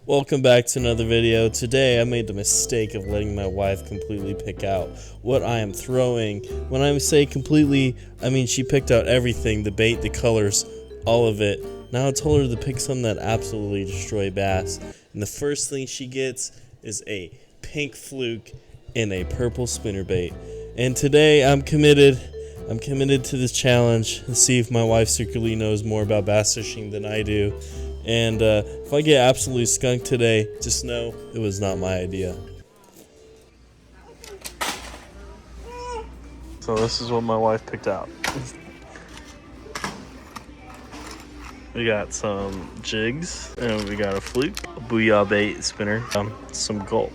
Welcome back to another video. Today I made the mistake of letting my wife completely pick out what I am throwing. When I say completely, I mean she picked out everything, the bait, the colors, all of it. Now I told her to pick something that absolutely destroy bass. And the first thing she gets is a pink fluke and a purple spinnerbait. And today I'm committed to this challenge to see if my wife secretly knows more about bass fishing than I do. And if I get absolutely skunked today, just know it was not my idea. So this is what my wife picked out. We got some jigs, and we got a fluke, a booyah bait spinner, some gulp.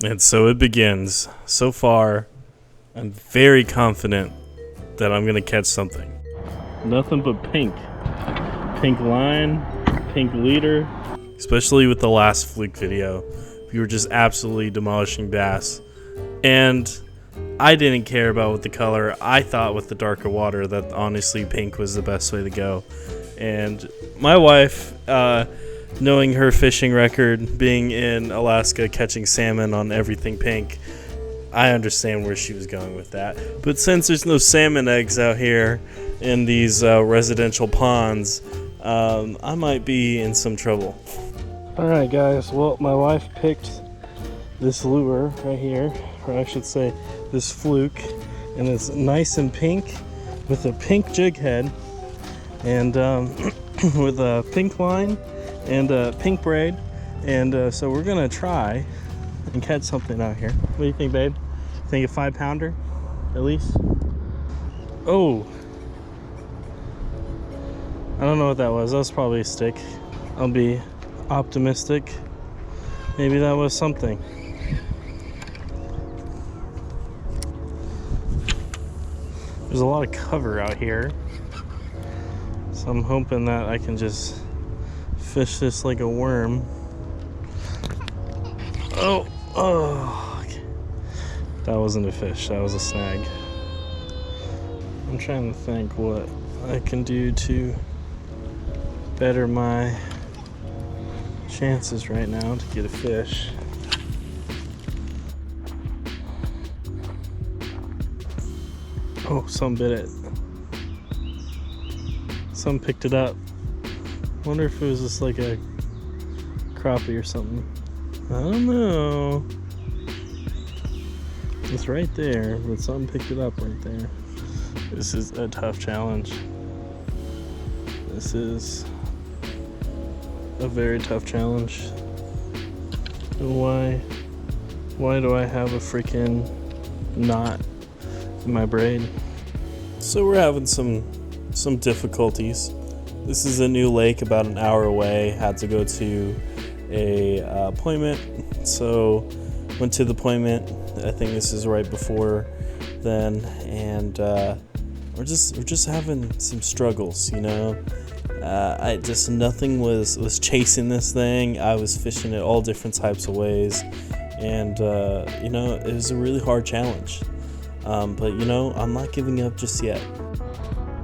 And so it begins. So far, I'm very confident that I'm gonna catch something. Nothing but pink. Pink line, pink leader. Especially with the last fluke video, we were just absolutely demolishing bass. And I didn't care about what the color. I thought with the darker water that honestly pink was the best way to go. And my wife, knowing her fishing record, being in Alaska catching salmon on everything pink, I understand where she was going with that. But since there's no salmon eggs out here in these residential ponds, I might be in some trouble. Alright guys, well my wife picked this lure right here, or I should say this fluke, and it's nice and pink with a pink jig head and with a pink line and a pink braid, and so we're gonna try and catch something out here. What do you think, babe? Think a 5-pounder at least? Oh, I don't know what that was. That was probably a stick. I'll be optimistic. Maybe that was something. There's a lot of cover out here, so I'm hoping that I can just fish this like a worm. Oh, okay. That wasn't a fish, that was a snag. I'm trying to think what I can do to better my chances right now to get a fish. Oh, some bit it. Some picked it up. Wonder if it was just like a crappie or something. I don't know. It's right there, but something picked it up right there. This is a tough challenge. This is a very tough challenge. Why do I have a freaking knot in my braid? So we're having some difficulties. This is a new lake about an hour away. Had to go to a appointment, so went to the appointment. I think this is right before then, and we're just having some struggles, you know. Nothing was chasing this thing. I was fishing it all different types of ways, and you know, it was a really hard challenge. But you know, I'm not giving up just yet.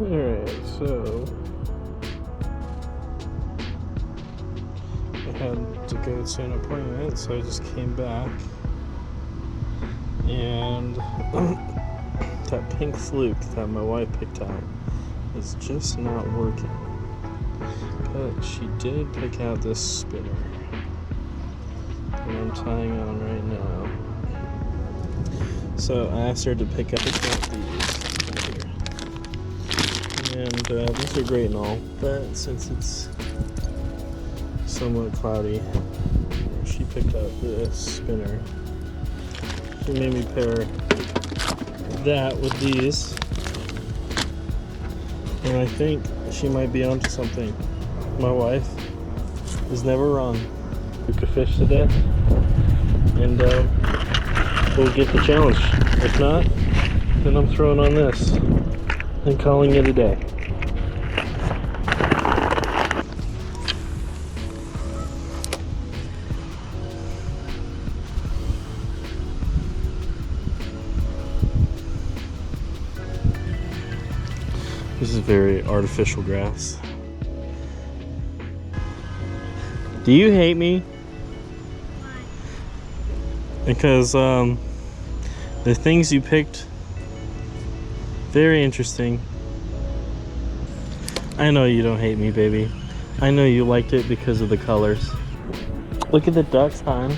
Alright, so I had to go to an appointment, so I just came back, and that pink fluke that my wife picked out is just not working. But she did pick out this spinner that I'm tying on right now. So I asked her to pick out these right here. And these are great and all, but since it's somewhat cloudy, she picked out this spinner. She made me pair that with these, and I think she might be onto something. My wife is never wrong. We could fish to death, and we'll get the challenge. If not, then I'm throwing on this and calling it a day. This is very artificial grass. Do you hate me? Because the things you picked, very interesting. I know you don't hate me, baby. I know you liked it because of the colors. Look at the ducks, hon.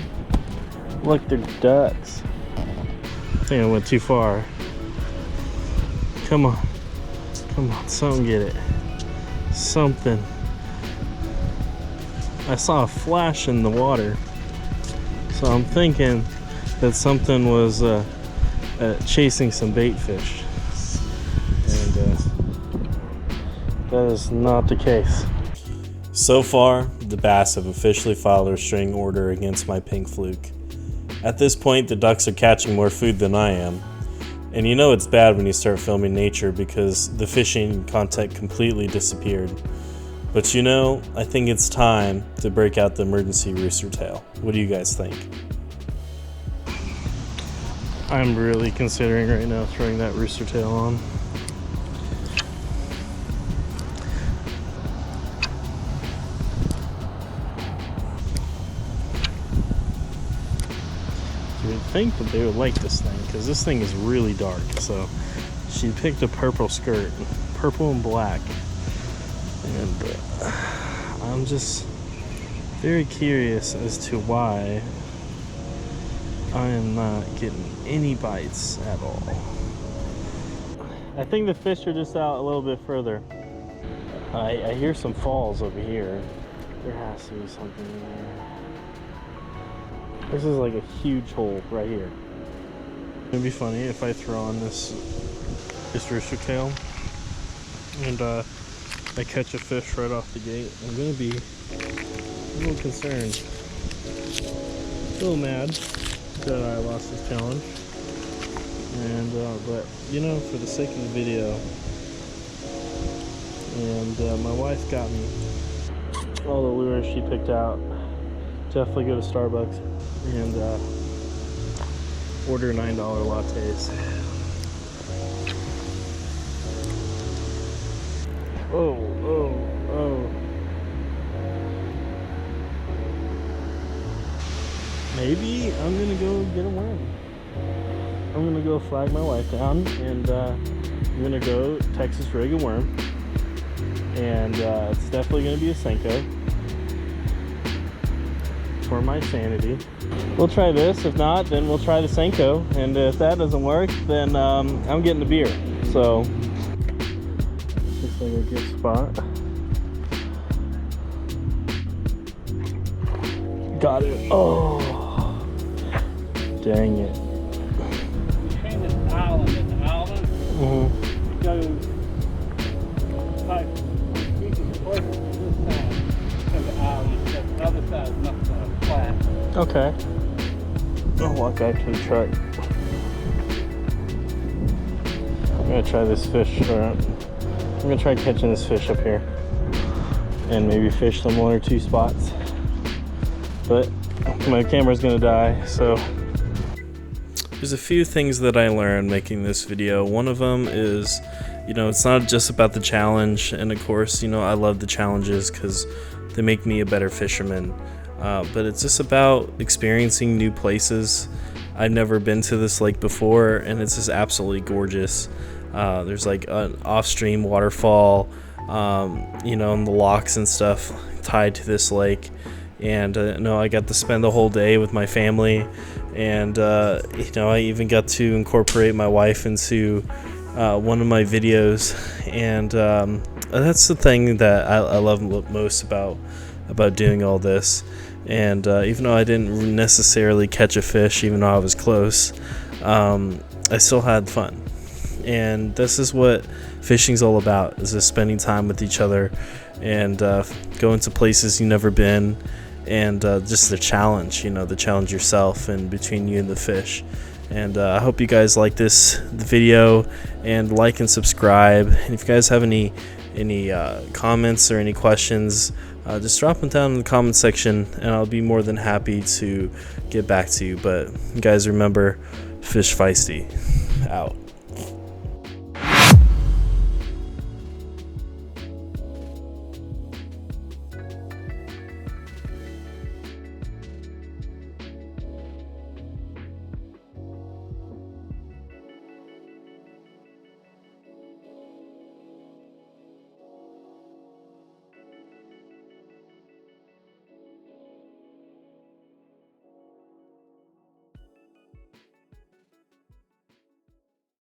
Look, they're ducks. I think I went too far. Come on. Come on, something get it. Something. I saw a flash in the water. So I'm thinking that something was chasing some bait fish. And that is not the case. So far, the bass have officially filed a restraining order against my pink fluke. At this point, the ducks are catching more food than I am. And you know it's bad when you start filming nature because the fishing content completely disappeared. But you know, I think it's time to break out the emergency rooster tail. What do you guys think? I'm really considering right now throwing that rooster tail on. You would think that they would like this thing because this thing is really dark. So she picked a purple skirt, purple and black. And I'm just very curious as to why I am not getting any bites at all. I think the fish are just out a little bit further. I hear some falls over here. There has to be something in there. This is like a huge hole right here. It'd be funny if I throw on this rooster tail and I catch a fish right off the gate. I'm gonna be a little concerned, a little mad that I lost this challenge. And but you know, for the sake of the video, and my wife got me all the lures she picked out. Definitely go to Starbucks and order $9 lattes. Oh. Maybe I'm gonna go get a worm. I'm gonna go flag my wife down and I'm gonna go Texas rig a worm. And it's definitely gonna be a Senko for my sanity. We'll try this. If not, then we'll try the Senko. And if that doesn't work, then I'm getting a beer. So looks like a good spot. Got it. Oh, dang it. Between this island and the island, it goes like you can close it to this side of the island, but the other side is not flat. Okay. I'll walk back to the truck. I'm gonna try this fish. I'm gonna try catching this fish up here and maybe fish some 1 or 2 spots. But my camera's gonna die, so. There's a few things that I learned making this video. One of them is, you know, it's not just about the challenge, and of course, you know, I love the challenges because they make me a better fisherman. But it's just about experiencing new places. I've never been to this lake before, and it's just absolutely gorgeous. There's like an off-stream waterfall, you know, and the locks and stuff tied to this lake. And I got to spend the whole day with my family, and you know, I even got to incorporate my wife into one of my videos, and that's the thing that I love most about doing all this. And even though I didn't necessarily catch a fish, even though I was close, I still had fun. And this is what fishing's all about, is just spending time with each other and going to places you've never been, and just the challenge, you know, the challenge yourself and between you and the fish. And I hope you guys like the video, and like and subscribe. And if you guys have any comments or any questions, just drop them down in the comment section, and I'll be more than happy to get back to you. But you guys remember, fish feisty. Out.